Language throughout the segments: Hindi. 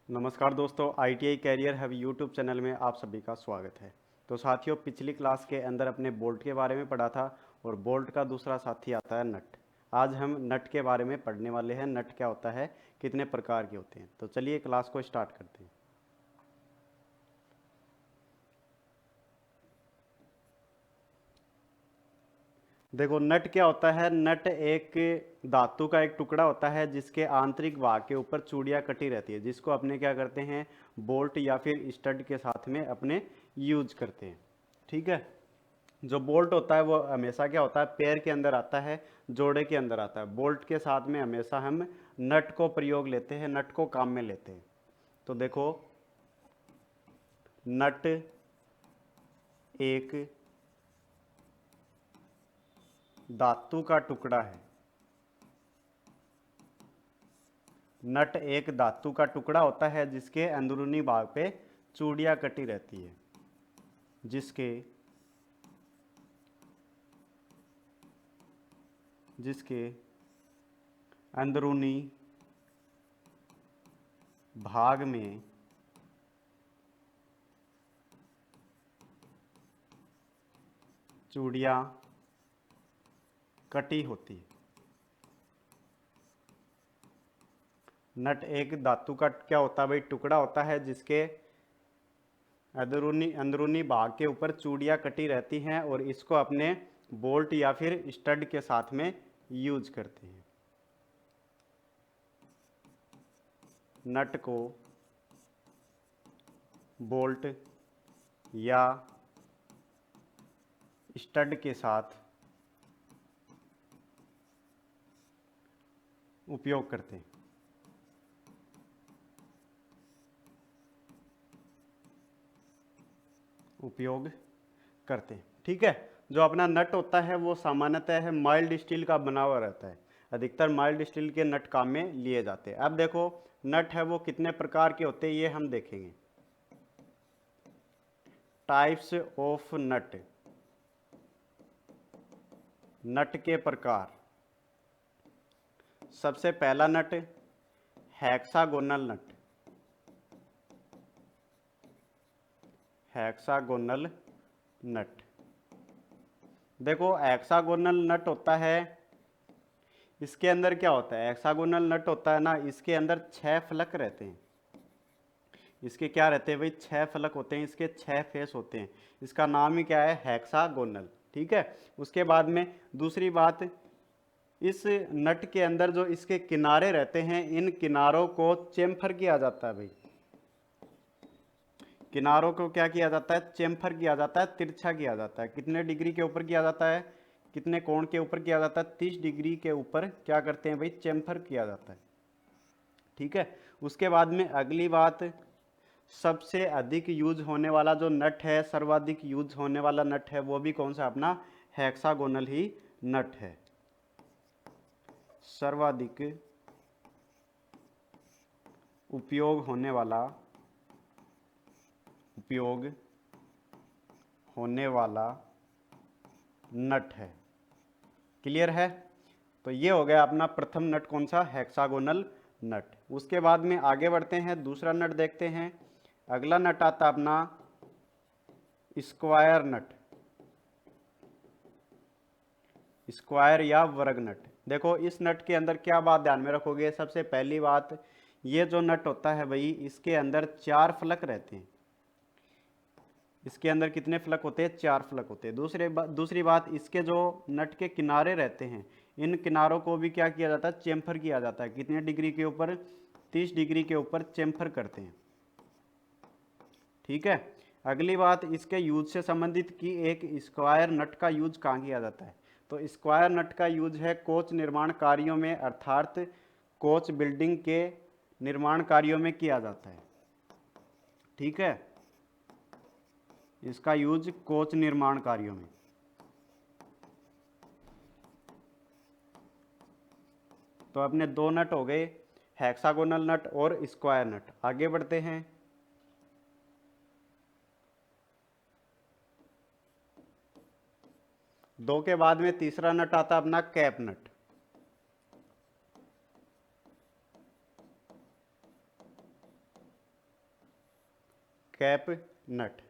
नमस्कार दोस्तों, ITI career hub YouTube channel में आप सभी का स्वागत है। तो साथियों, पिछली क्लास के अंदर अपने बोल्ट के बारे में पढ़ा था और बोल्ट का दूसरा साथी आता है नट। आज हम नट के बारे में पढ़ने वाले हैं। नट क्या होता है, कितने प्रकार के होते हैं। तो चलिए क्लास को स्टार्ट करते हैं। देखो, नट क्या होता है। नट एक धातु का एक टुकड़ा होता है जिसके आंतरिक भाग के ऊपर चूड़ियाँ कटी रहती है, जिसको अपने क्या करते हैं, बोल्ट या फिर स्टड के साथ में अपने यूज करते हैं। ठीक है। जो बोल्ट होता है वो हमेशा क्या होता है, पैर के अंदर आता है, जोड़े के अंदर आता है। बोल्ट के साथ में हमेशा हम नट को प्रयोग लेते हैं, नट को काम में लेते हैं। तो देखो, नट एक धातु का टुकड़ा है। नट एक धातु का टुकड़ा होता है जिसके अंदरूनी भाग पे चूड़ियाँ कटी रहती है, जिसके जिसके अंदरूनी भाग में चूड़ियाँ कटी होती है। नट एक धातु का क्या होता है भाई, टुकड़ा होता है जिसके अंदरूनी भाग के ऊपर चूड़ियाँ कटी रहती हैं और इसको अपने बोल्ट या फिर स्टड के साथ में यूज करते हैं। नट को बोल्ट या स्टड के साथ उपयोग करते हैं। उपयोग करते हैं। ठीक है। जो अपना नट होता है वो सामान्यतः है माइल्ड स्टील का बना हुआ रहता है। अधिकतर माइल्ड स्टील के नट काम में लिए जाते हैं। अब देखो, नट है वो कितने प्रकार के होते हैं ये हम देखेंगे। टाइप्स ऑफ नट, नट के प्रकार। सबसे पहला नट हेक्सागोनल नट। हेक्सागोनल नट, देखो हेक्सागोनल नट होता है, इसके अंदर क्या होता है, हेक्सागोनल नट होता है ना, इसके अंदर 6 फलक रहते हैं। इसके क्या रहते हैं भाई, 6 फलक होते हैं, इसके 6 फेस होते हैं। इसका नाम ही क्या है, हेक्सागोनल। ठीक है। उसके बाद में दूसरी बात, इस नट के अंदर जो इसके किनारे रहते हैं, इन किनारों को चेम्फर किया जाता है भाई। किनारों को क्या किया जाता है, चेम्फर किया जाता है, तिरछा किया जाता है। कितने डिग्री के ऊपर किया जाता है, कितने कोण के ऊपर किया जाता है, 30 डिग्री के ऊपर क्या करते हैं भाई, चेम्फर किया जाता है। ठीक है। उसके बाद में अगली बात, सबसे अधिक यूज होने वाला जो नट है, सर्वाधिक यूज होने वाला नट है, वो भी कौन सा, अपना हेक्सागोनल ही नट है। सर्वाधिक उपयोग होने वाला नट है। क्लियर है। तो ये हो गया अपना प्रथम नट, कौन सा, हेक्सागोनल नट। उसके बाद में आगे बढ़ते हैं, दूसरा नट देखते हैं। अगला नट आता अपना स्क्वायर नट, स्क्वायर या वर्ग नट। देखो, इस नट के अंदर क्या बात ध्यान में रखोगे, सबसे पहली बात, ये जो नट होता है भाई, इसके अंदर 4 फलक रहते हैं। इसके अंदर कितने फलक होते हैं, 4 फलक होते हैं। दूसरी बात, इसके जो नट के किनारे रहते हैं, इन किनारों को भी क्या किया जाता है, चेम्फर किया जाता है। कितने डिग्री के ऊपर, 30 डिग्री के ऊपर चेम्फर करते हैं। ठीक है। अगली बात, इसके यूज से संबंधित कि एक स्क्वायर नट का यूज कहाँ किया जाता है। तो स्क्वायर नट का यूज है कोच निर्माण कार्यों में, अर्थात कोच बिल्डिंग के निर्माण कार्यों में किया जाता है। ठीक है। इसका यूज कोच निर्माण कार्यों में। तो अपने 2 नट हो गए, हेक्सागोनल नट और स्क्वायर नट। आगे बढ़ते हैं। 2 के बाद में तीसरा नट आता अपना कैप नट। कैप नट।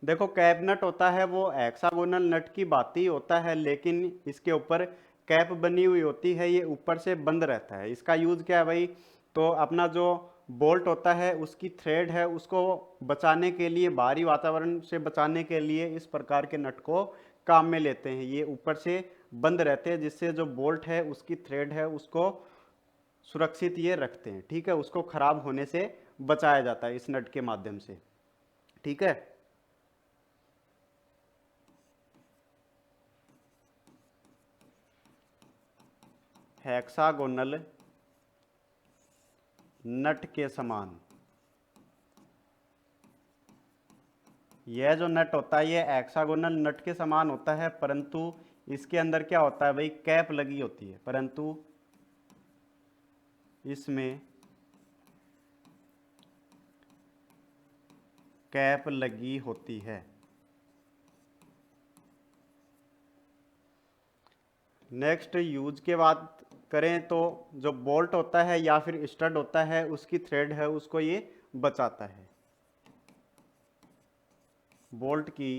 देखो कैप नट होता है वो हेक्सागोनल नट की बात ही होता है, लेकिन इसके ऊपर कैप बनी हुई होती है, ये ऊपर से बंद रहता है। इसका यूज क्या है भाई, तो अपना जो बोल्ट होता है उसकी थ्रेड है उसको बचाने के लिए, बाहरी वातावरण से बचाने के लिए इस प्रकार के नट को काम में लेते हैं। ये ऊपर से बंद रहते हैं जिससे जो बोल्ट है उसकी थ्रेड है उसको सुरक्षित ये रखते हैं। ठीक है, उसको खराब होने से बचाया जाता है इस नट के माध्यम से। ठीक है, हेक्सागोनल नट के समान यह जो नट होता है ये हेक्सागोनल नट के समान होता है, परंतु इसके अंदर क्या होता है भाई, कैप लगी होती है, परंतु इसमें कैप लगी होती है। नेक्स्ट यूज के बात करें तो जो बोल्ट होता है या फिर स्टड होता है उसकी थ्रेड है उसको ये बचाता है। बोल्ट की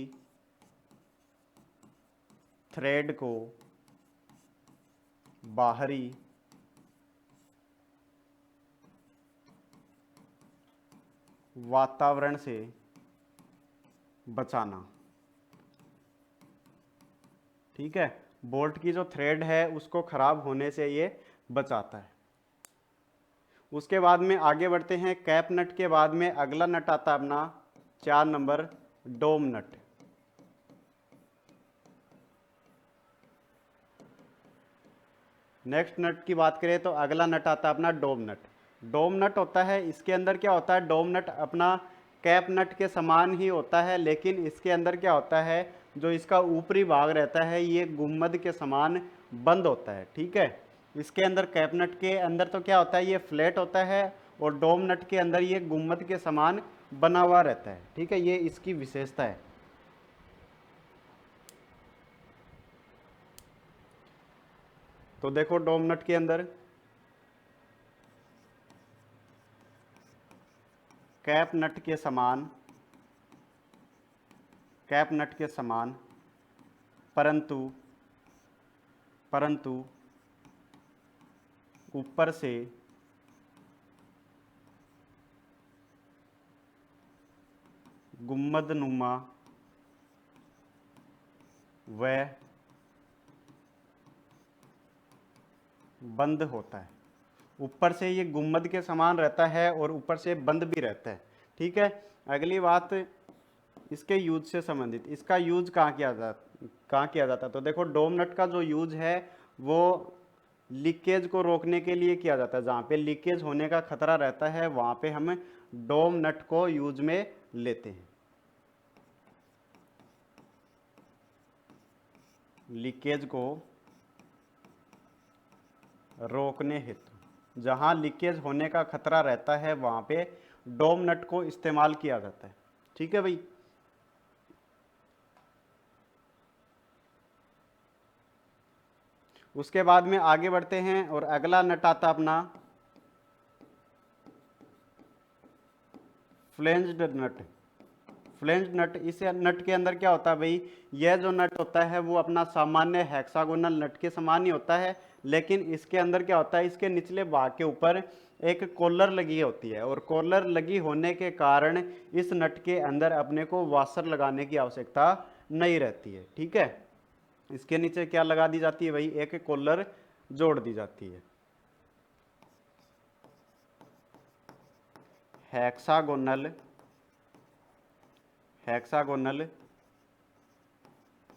थ्रेड को बाहरी वातावरण से बचाना। ठीक है, बोल्ट की जो थ्रेड है उसको खराब होने से ये बचाता है। उसके बाद में आगे बढ़ते हैं, कैप नट के बाद में अगला नट आता है अपना 4 नंबर, डोम नट। नेक्स्ट नट की बात करें तो अगला नट आता है अपना डोम नट। डोम नट होता है, इसके अंदर क्या होता है, डोम नट अपना कैप नट के समान ही होता है, लेकिन इसके अंदर क्या होता है, जो इसका ऊपरी भाग रहता है ये गुम्मद के समान बंद होता है। ठीक है, इसके अंदर कैप नट के अंदर तो क्या होता है, ये फ्लैट होता है, और डोम नट के अंदर ये गुम्मद के समान बना हुआ रहता है। ठीक है, ये इसकी विशेषता है। तो देखो डोम नट के अंदर कैप नट के समान, कैप नट के समान, परंतु परंतु ऊपर से गुम्मद नुमा व बंद होता है। ऊपर से ये गुम्मद के समान रहता है और ऊपर से बंद भी रहता है। ठीक है, अगली बात इसके यूज से संबंधित, इसका यूज कहाँ किया जाता है, तो देखो डोम नट का जो यूज है वो लीकेज को रोकने के लिए किया जाता है। जहाँ पे लीकेज होने का खतरा रहता है वहाँ पे हम डोम नट को यूज में लेते हैं, लीकेज को रोकने हेतु। जहाँ लीकेज होने का खतरा रहता है वहाँ पे डोम नट को इस्तेमाल किया जाता है। ठीक है भाई, उसके बाद में आगे बढ़ते हैं और अगला नट आता अपना फ्लेंज्ड नट। फ्लेंज्ड नट, इस नट के अंदर क्या होता है भाई, यह जो नट होता है वो अपना सामान्य हेक्सागोनल नट के समान ही होता है, लेकिन इसके अंदर क्या होता है, इसके निचले भाग के ऊपर एक कॉलर लगी होती है, और कॉलर लगी होने के कारण इस नट के अंदर अपने को वाशर लगाने की आवश्यकता नहीं रहती है। ठीक है, इसके नीचे क्या लगा दी जाती है भाई, एक कॉलर जोड़ दी जाती है। हेक्सागोनल हेक्सागोनल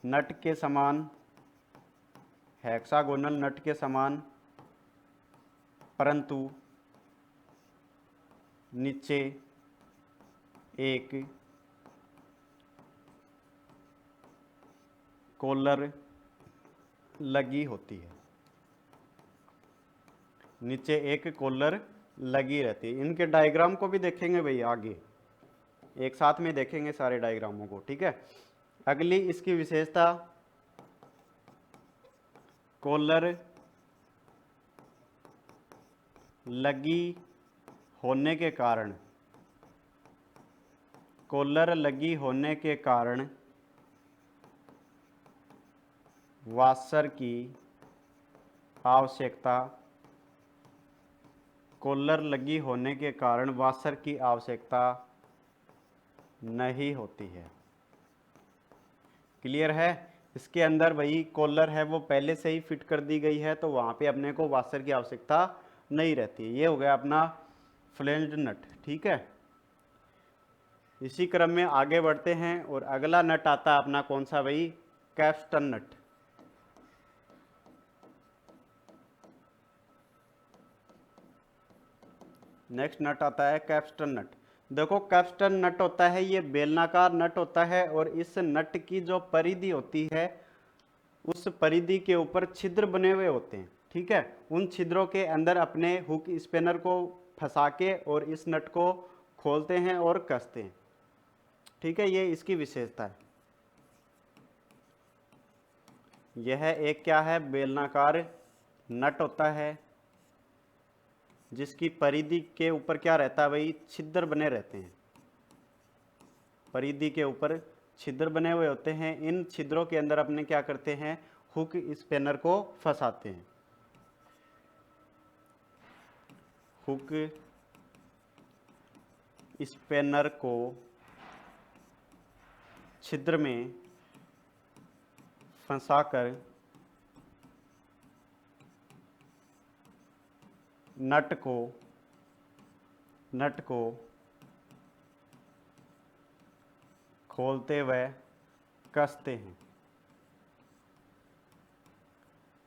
नट के समान, हेक्सागोनल नट के समान, परंतु नीचे एक कॉलर लगी होती है, नीचे एक कॉलर लगी रहती है। इनके डायग्राम को भी देखेंगे भाई आगे, एक साथ में देखेंगे सारे डायग्रामों को। ठीक है, अगली इसकी विशेषता, कॉलर लगी होने के कारण कॉलर लगी होने के कारण वाशर की आवश्यकता, कॉलर लगी होने के कारण वाशर की आवश्यकता नहीं होती है। क्लियर है? इसके अंदर वही कॉलर है वो पहले से ही फिट कर दी गई है, तो वहाँ पे अपने को वाशर की आवश्यकता नहीं रहती। ये हो गया अपना फ्लेंज्ड नट। ठीक है, इसी क्रम में आगे बढ़ते हैं और अगला नट आता है अपना कौन सा भाई? कैप्स्टन नट। नेक्स्ट नट आता है कैप्स्टन नट। देखो कैप्स्टन नट होता है ये बेलनाकार नट होता है और इस नट की जो परिधि होती है उस परिधि के ऊपर छिद्र बने हुए होते हैं। ठीक है, उन छिद्रों के अंदर अपने हुक स्पिनर को फंसा के और इस नट को खोलते हैं और कसते हैं। ठीक है, ये इसकी विशेषता है। यह एक क्या है? बेलनाकार नट होता है जिसकी परिधि के ऊपर क्या रहता है भाई? छिद्र बने रहते हैं। परिधि के ऊपर छिद्र बने हुए होते हैं। इन छिद्रों के अंदर अपने क्या करते हैं? हुक स्पिनर को फंसाते हैं। हुक स्पिनर को छिद्र में फंसाकर नट को खोलते व कसते हैं।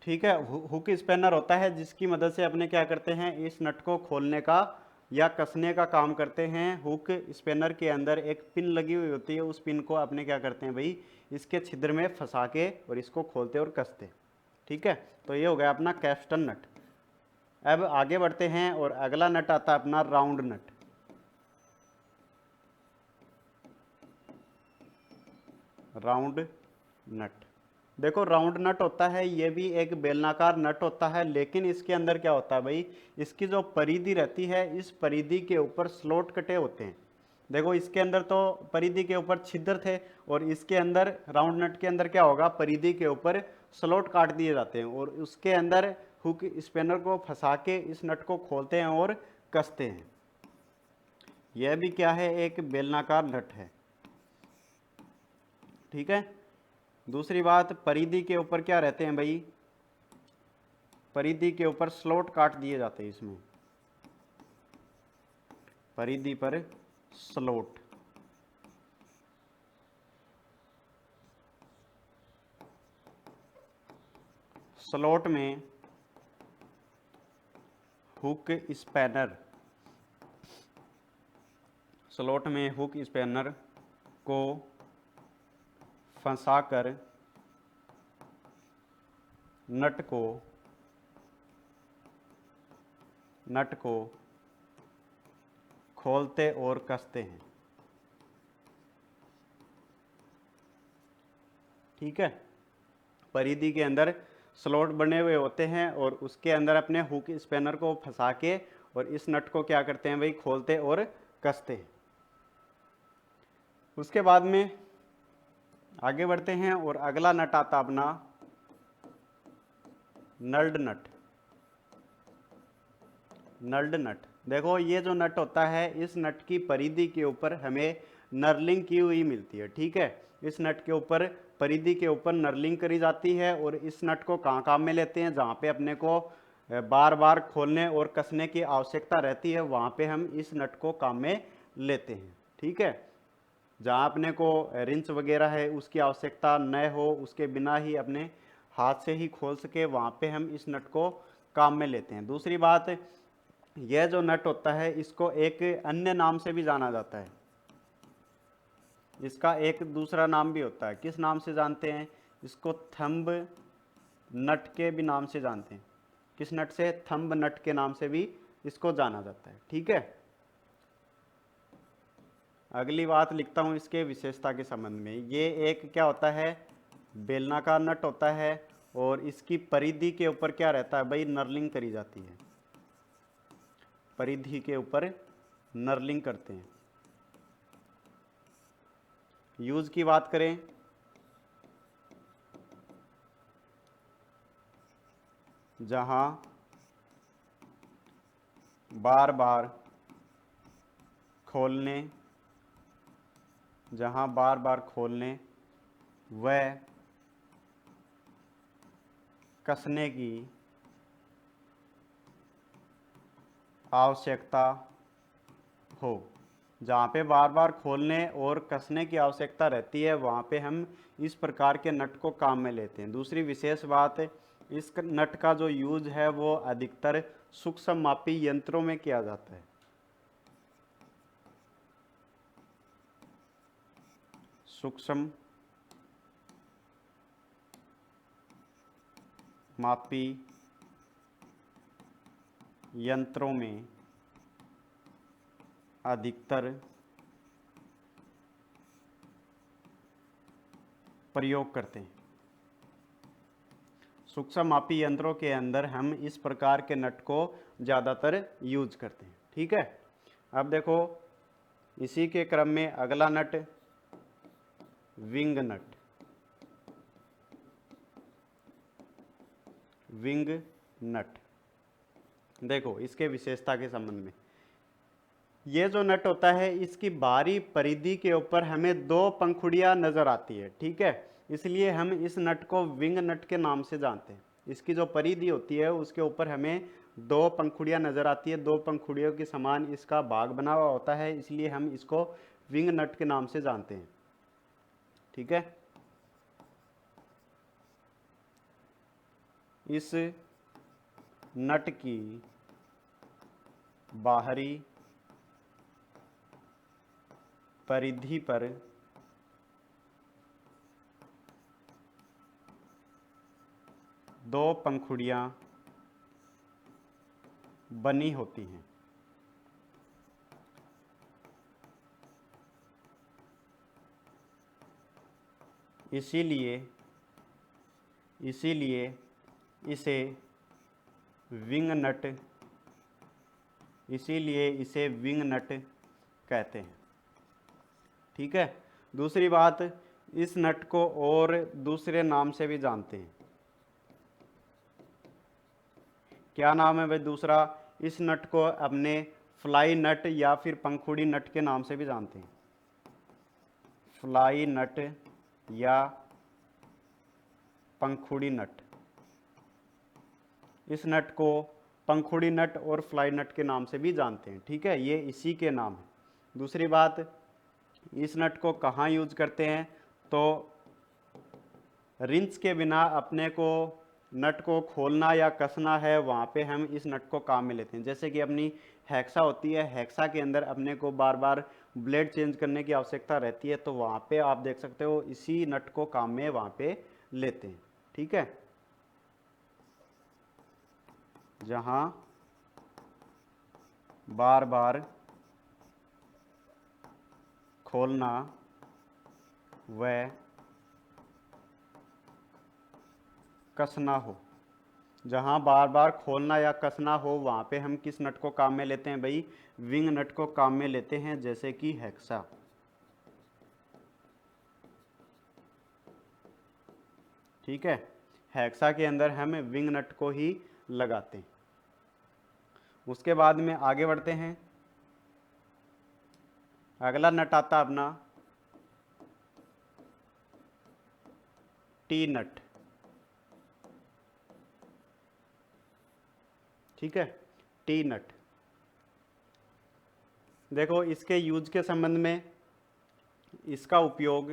ठीक है, हुक स्पिनर होता है जिसकी मदद से अपने क्या करते हैं? इस नट को खोलने का या कसने का काम करते हैं। हुक स्पिनर के अंदर एक पिन लगी हुई होती है, उस पिन को अपने क्या करते हैं भाई? इसके छिद्र में फंसा के और इसको खोलते और कसते। ठीक है, तो ये हो गया अपना कैप्स्टन नट। अब आगे बढ़ते हैं और अगला नट आता है अपना राउंड नट। राउंड नट, देखो राउंड नट होता है ये भी एक बेलनाकार नट होता है, लेकिन इसके अंदर क्या होता है भाई? इसकी जो परिधि रहती है इस परिधि के ऊपर स्लॉट कटे होते हैं। देखो इसके अंदर तो परिधि के ऊपर छिद्र थे और इसके अंदर राउंड नट के अंदर क्या होगा? परिधि के ऊपर स्लॉट काट दिए जाते हैं और उसके अंदर हुक स्पिनर को फंसा के इस नट को खोलते हैं और कसते हैं। यह भी क्या है? एक बेलनाकार नट है। ठीक है, दूसरी बात, परिधि के ऊपर क्या रहते हैं भाई? परिधि के ऊपर स्लॉट काट दिए जाते हैं। इसमें परिधि पर स्लॉट, स्लॉट में हुक स्पैनर, स्लॉट में हुक स्पैनर को फंसाकर नट को खोलते और कसते हैं। ठीक है, परिधि के अंदर स्लॉट बने हुए होते हैं और उसके अंदर अपने हुक स्पिनर को फंसा के और इस नट को क्या करते हैं भाई? खोलते और कसते हैं। उसके बाद में आगे बढ़ते हैं और अगला नट आता अपना नल्ड नट। नल्ड नट, देखो ये जो नट होता है इस नट की परिधि के ऊपर हमें नर्लिंग की हुई मिलती है। ठीक है, इस नट के ऊपर परिधि के ऊपर नर्लिंग करी जाती है और इस नट को कहाँ काम में लेते हैं? जहाँ पे अपने को बार बार खोलने और कसने की आवश्यकता रहती है वहाँ पे हम इस नट को काम में लेते हैं। ठीक है, जहाँ अपने को रिंच वगैरह है उसकी आवश्यकता न हो, उसके बिना ही अपने हाथ से ही खोल सके, वहाँ पे हम इस नट को काम में लेते हैं। दूसरी बात, यह जो नट होता है इसको एक अन्य नाम से भी जाना जाता है। इसका एक दूसरा नाम भी होता है। किस नाम से जानते हैं इसको? थंब नट के भी नाम से जानते हैं। किस नट से? थंब नट के नाम से भी इसको जाना जाता है। ठीक है, अगली बात लिखता हूं इसके विशेषता के संबंध में। ये एक क्या होता है? बेलनाकार नट होता है और इसकी परिधि के ऊपर क्या रहता है भाई? नर्लिंग करी जाती है। परिधि के ऊपर नर्लिंग करते हैं। यूज की बात करें, जहां बार बार खोलने, जहां बार बार खोलने व कसने की आवश्यकता हो। जहाँ पे बार बार खोलने और कसने की आवश्यकता रहती है वहाँ पे हम इस प्रकार के नट को काम में लेते हैं। दूसरी विशेष बात, इस नट का जो यूज है वो अधिकतर सूक्ष्म मापी यंत्रों में किया जाता है। सूक्ष्म मापी यंत्रों में अधिकतर प्रयोग करते हैं। सूक्ष्म मापी यंत्रों के अंदर हम इस प्रकार के नट को ज़्यादातर यूज करते हैं। ठीक है, अब देखो इसी के क्रम में अगला नट विंग नट। विंग नट, देखो इसके विशेषता के संबंध में, ये जो नट होता है इसकी बाहरी परिधि के ऊपर हमें दो पंखुड़ियां नजर आती है। ठीक है, इसलिए हम इस नट को विंग नट के नाम से जानते हैं। इसकी जो परिधि होती है उसके ऊपर हमें दो पंखुड़ियां नजर आती है, दो पंखुड़ियों के समान इसका भाग बना हुआ होता है, इसलिए हम इसको विंग नट के नाम से जानते हैं। ठीक है, इस नट की बाहरी परिधि पर दो पंखुड़ियां बनी होती हैं। इसीलिए इसे विंग नट, इसीलिए इसे विंग नट कहते हैं। ठीक है, दूसरी बात, इस नट को और दूसरे नाम से भी जानते हैं। क्या नाम है भाई दूसरा? इस नट को अपने फ्लाई नट या फिर पंखुड़ी नट के नाम से भी जानते हैं। फ्लाई नट या पंखुड़ी नट, इस नट को पंखुड़ी नट और फ्लाई नट के नाम से भी जानते हैं। ठीक है, ये इसी के नाम है। दूसरी बात, इस नट को कहाँ यूज करते हैं? तो रिंच के बिना अपने को नट को खोलना या कसना है वहाँ पे हम इस नट को काम में लेते हैं। जैसे कि अपनी हैक्सा होती है, हैक्सा के अंदर अपने को बार बार ब्लेड चेंज करने की आवश्यकता रहती है, तो वहाँ पे आप देख सकते हो इसी नट को काम में वहाँ पे लेते हैं। ठीक है, जहाँ बार बार खोलना व कसना हो, जहाँ बार बार खोलना या कसना हो वहाँ पे हम किस नट को काम में लेते हैं भाई? विंग नट को काम में लेते हैं, जैसे कि हेक्सा। ठीक है, हेक्सा के अंदर हम विंग नट को ही लगाते हैं। उसके बाद में आगे बढ़ते हैं, अगला नट आता अपना टी नट। ठीक है, टी नट, देखो इसके यूज के संबंध में, इसका उपयोग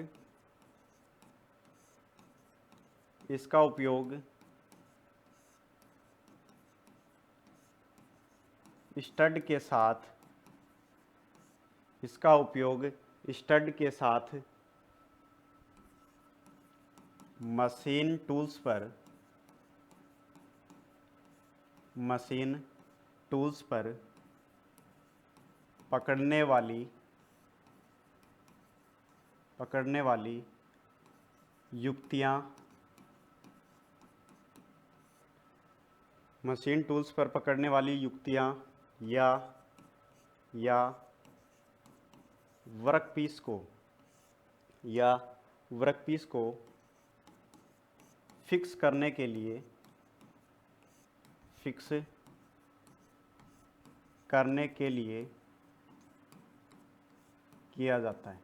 स्टड के साथ, इसका उपयोग स्टड के साथ मशीन टूल्स पर पकड़ने वाली युक्तियां, मशीन टूल्स पर पकड़ने वाली युक्तियां या वर्कपीस को या वर्कपीस को फिक्स करने के लिए किया जाता है।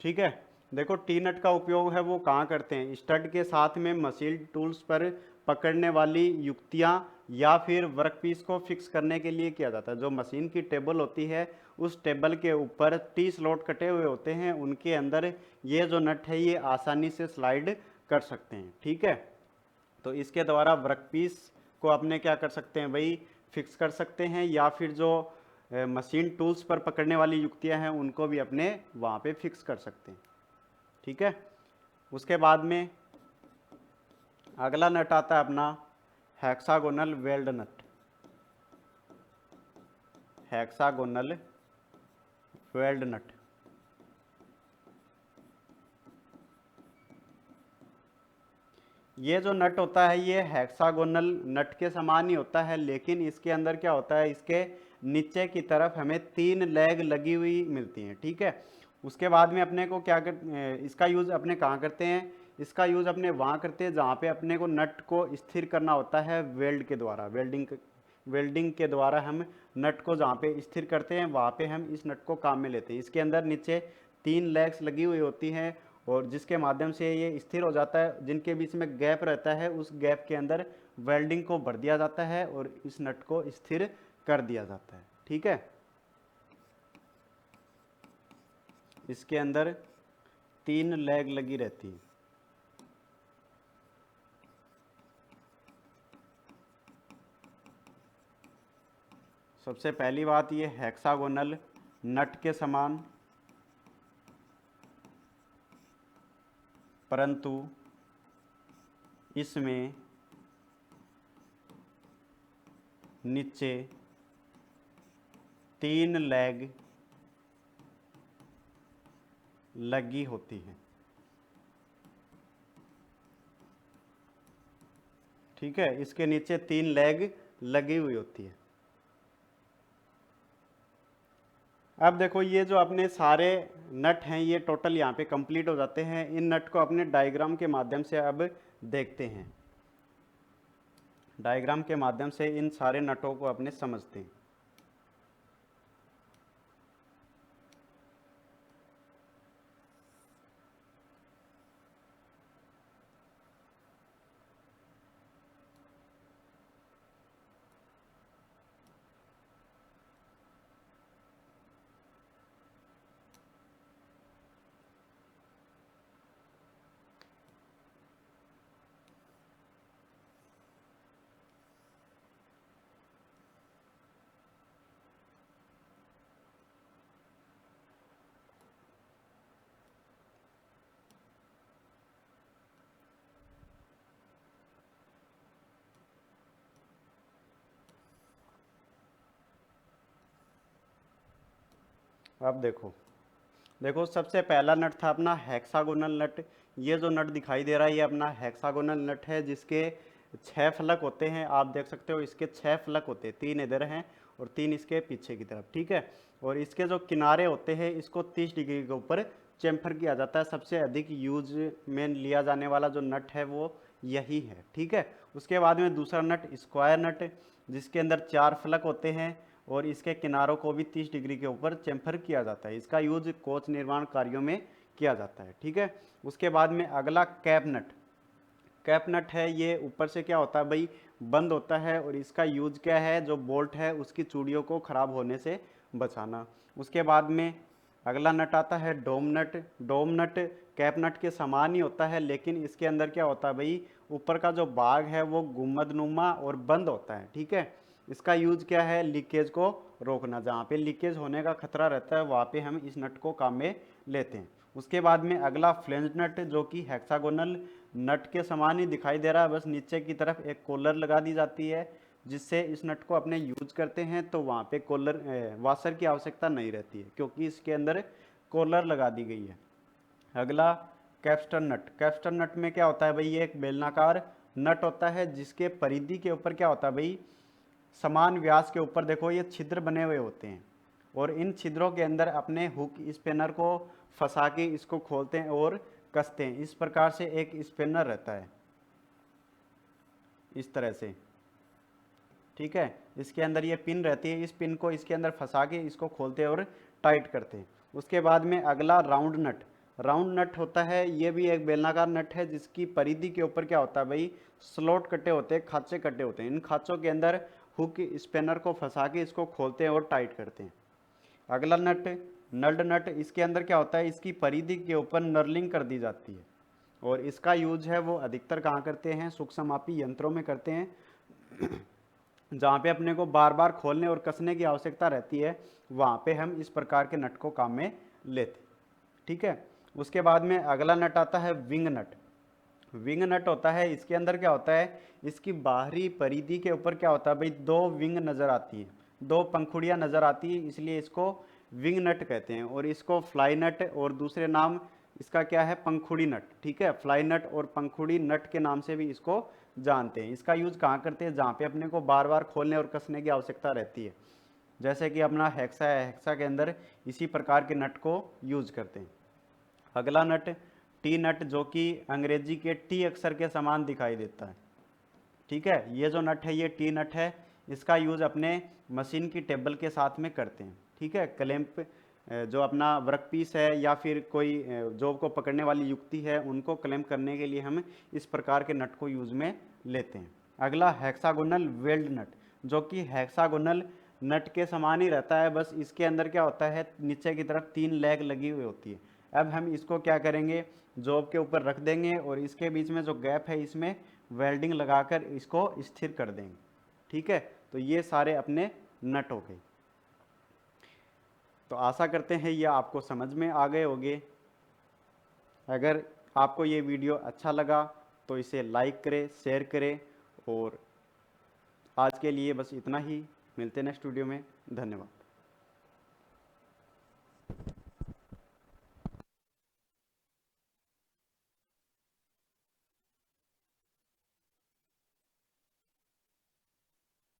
ठीक है, देखो टी नट का उपयोग है वो कहाँ करते हैं, स्टड के साथ में मशीन टूल्स पर पकड़ने वाली युक्तियाँ या फिर वर्कपीस को फिक्स करने के लिए किया जाता है। जो मशीन की टेबल होती है उस टेबल के ऊपर टी स्लॉट कटे हुए होते हैं, उनके अंदर ये जो नट है ये आसानी से स्लाइड कर सकते हैं। ठीक है, तो इसके द्वारा वर्कपीस को अपने क्या कर सकते हैं भाई, फिक्स कर सकते हैं, या फिर जो मशीन टूल्स पर पकड़ने वाली युक्तियां हैं उनको भी अपने वहाँ पे फिक्स कर सकते हैं। ठीक है, उसके बाद में अगला नट आता है अपना हेक्सागोनल वेल्ड नट। हेक्सागोनल वेल्ड नट, ये जो नट होता है ये हेक्सागोनल नट के समान ही होता है, लेकिन इसके अंदर क्या होता है, इसके नीचे की तरफ हमें 3 लेग लगी हुई मिलती हैं। ठीक है, उसके बाद में अपने को क्या इसका यूज़ अपने कहाँ करते हैं, इसका यूज़ अपने वहाँ करते हैं जहाँ पे अपने को नट को स्थिर करना होता है वेल्ड के द्वारा। वेल्डिंग के द्वारा हम नट को जहाँ पे स्थिर करते हैं वहाँ पे हम इस नट को काम में लेते हैं। इसके अंदर नीचे 3 लेग्स लगी हुई होती हैं और जिसके माध्यम से ये स्थिर हो जाता है, जिनके बीच में गैप रहता है उस गैप के अंदर वेल्डिंग को भर दिया जाता है और इस नट को स्थिर कर दिया जाता है। ठीक है, इसके अंदर 3 लेग लगी रहती है। सबसे पहली बात, ये हेक्सागोनल नट के समान, परंतु इसमें नीचे 3 लेग लगी होती है। ठीक है, इसके नीचे 3 लेग लगी हुई होती है। अब देखो ये जो अपने सारे नट हैं ये टोटल यहाँ पे कंप्लीट हो जाते हैं। इन नट को अपने डायग्राम के माध्यम से अब देखते हैं। डायग्राम के माध्यम से इन सारे नटों को अपने समझते हैं। अब देखो सबसे पहला नट था अपना हेक्सागोनल नट। ये जो नट दिखाई दे रहा है ये अपना हेक्सागोनल नट है, जिसके 6 फलक होते हैं। आप देख सकते हो इसके 6 फलक होते हैं, 3 इधर हैं और 3 इसके पीछे की तरफ। ठीक है, और इसके जो किनारे होते हैं इसको 30 डिग्री के ऊपर चेम्फर किया जाता है। सबसे अधिक यूज में लिया जाने वाला जो नट है वो यही है। ठीक है, उसके बाद में दूसरा नट स्क्वायर नट, जिसके अंदर 4 फलक होते हैं और इसके किनारों को भी 30 डिग्री के ऊपर चेम्फर किया जाता है। इसका यूज कोच निर्माण कार्यों में किया जाता है। ठीक है, उसके बाद में अगला कैप नट। कैप नट है, ये ऊपर से क्या होता है भाई, बंद होता है और इसका यूज क्या है, जो बोल्ट है उसकी चूड़ियों को खराब होने से बचाना। उसके बाद में अगला नट आता है डोम नट। डोम नट कैप नट के समान ही होता है, लेकिन इसके अंदर क्या होता है भाई, ऊपर का जो भाग है वो गुम्बदनुमा और बंद होता है। ठीक है, इसका यूज क्या है, लीकेज को रोकना। जहाँ पे लीकेज होने का खतरा रहता है वहाँ पे हम इस नट को काम में लेते हैं। उसके बाद में अगला फ्लेंज नट, जो कि हेक्सागोनल नट के समान ही दिखाई दे रहा है, बस नीचे की तरफ एक कॉलर लगा दी जाती है, जिससे इस नट को अपने यूज करते हैं तो वहाँ पे कॉलर वाशर की आवश्यकता नहीं रहती है, क्योंकि इसके अंदर कॉलर लगा दी गई है। अगला कैप्स्टन नट। कैप्स्टन नट में क्या होता है भाई, ये एक बेलनाकार नट होता है जिसके परिधि के ऊपर क्या होता है भाई, समान व्यास के ऊपर देखो ये छिद्र बने हुए होते हैं, और इन छिद्रों के अंदर अपने हुक स्पिनर को फंसा के इसको खोलते हैं और कसते हैं। इस प्रकार से एक स्पिनर रहता है इस तरह से, ठीक है। इसके अंदर ये पिन रहती है, इस पिन को इसके अंदर फंसा के इसको खोलते हैं और टाइट करते हैं। उसके बाद में अगला राउंड नट। राउंड नट होता है, ये भी एक बेलनाकार नट है जिसकी परिधि के ऊपर क्या होता है भाई, स्लॉट कटे होते हैं, खांचे कटे होते हैं। इन खांचों के अंदर हुक स्पिनर को फंसा के इसको खोलते हैं और टाइट करते हैं। अगला नट नल्ड नट, इसके अंदर क्या होता है, इसकी परिधि के ऊपर नर्लिंग कर दी जाती है, और इसका यूज है वो अधिकतर कहाँ करते हैं, सूक्ष्ममापी यंत्रों में करते हैं। जहाँ पे अपने को बार बार खोलने और कसने की आवश्यकता रहती है, वहाँ पे हम इस प्रकार के नट को काम में लेते, ठीक है। उसके बाद में अगला नट आता है विंग नट। विंग नट होता है, इसके अंदर क्या होता है, इसकी बाहरी परिधि के ऊपर क्या होता है भाई, दो विंग नज़र आती है, दो पंखुड़ियाँ नज़र आती है, इसलिए इसको विंग नट कहते हैं। और इसको फ्लाई नट, और दूसरे नाम इसका क्या है, पंखुड़ी नट, ठीक है। फ्लाई नट और पंखुड़ी नट के नाम से भी इसको जानते हैं। इसका यूज कहाँ करते हैं, जहाँ पे अपने को बार बार खोलने और कसने की आवश्यकता रहती है, जैसे कि अपना हेक्सा है, हेक्सा के अंदर इसी प्रकार के नट को यूज करते हैं। अगला नट टी नट, जो कि अंग्रेजी के टी अक्षर के समान दिखाई देता है, ठीक है। ये जो नट है ये टी नट है, इसका यूज अपने मशीन की टेबल के साथ में करते हैं, ठीक है। क्लैंप जो अपना वर्क पीस है या फिर कोई जॉब को पकड़ने वाली युक्ति है, उनको क्लैंप करने के लिए हम इस प्रकार के नट को यूज में लेते हैं। अगला हेक्सागोनल वेल्ड नट, जो कि हेक्सागोनल नट के समान ही रहता है, बस इसके अंदर क्या होता है, नीचे की तरफ 3 लेग लगी हुई होती है। अब हम इसको क्या करेंगे, जॉब के ऊपर रख देंगे और इसके बीच में जो गैप है इसमें वेल्डिंग लगाकर इसको स्थिर कर देंगे, ठीक है। तो ये सारे अपने नट हो गए। तो आशा करते हैं ये आपको समझ में आ गए होंगे। अगर आपको ये वीडियो अच्छा लगा तो इसे लाइक करें, शेयर करें, और आज के लिए बस इतना ही। मिलते हैं नेक्स्ट वीडियो में। धन्यवाद।